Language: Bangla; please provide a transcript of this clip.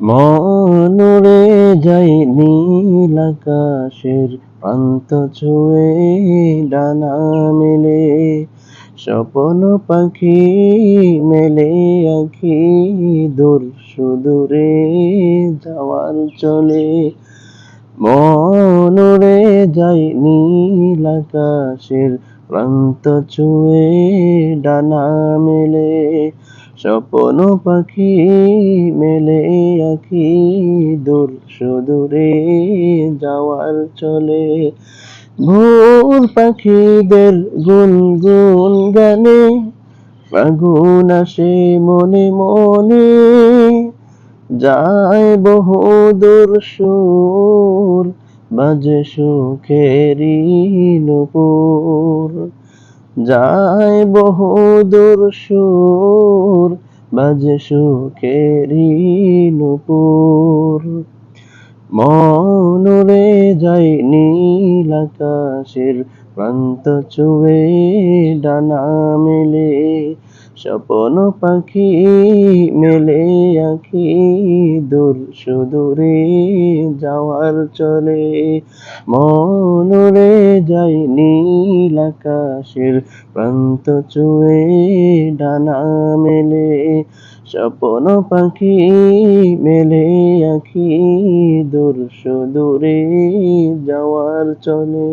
মন উড়ে যায় নীল আকাশের প্রান্ত ছুঁয়ে ডানা মেলে, স্বপ্ন পাখি মেলে আঁখি দূর সুদূরে যাওয়ার চলে। মন উড়ে যায় নীল আকাশের প্রান্ত ছুঁয়ে ডানা মেলে, স্বপ্ন পাখি মেলে আঁখি দূর সুদূরে যাওয়ার চলে। ভোর পাখিদের গুনগুন গানে ফাগুন আসে মনে মনে, যায় বহুদূর সুর বাজে সুখেরি নূপুর, যায় বহুদূর সুর বাজে সুখেরি নূপুর। মন উড়ে যায় নীল আকাশের প্রান্ত ছুঁয়ে ডানা মেলে, স্বপ্ন পাখি মেলে আঁখি দূর সুদূরে যাওয়ার চলে। মন উড়ে যায় নীল আকাশের প্রান্ত ছুঁয়ে ডানা মেলে, স্বপ্ন পাখি মেলে আঁখি দূর সুদূরে যাওয়ার চলে।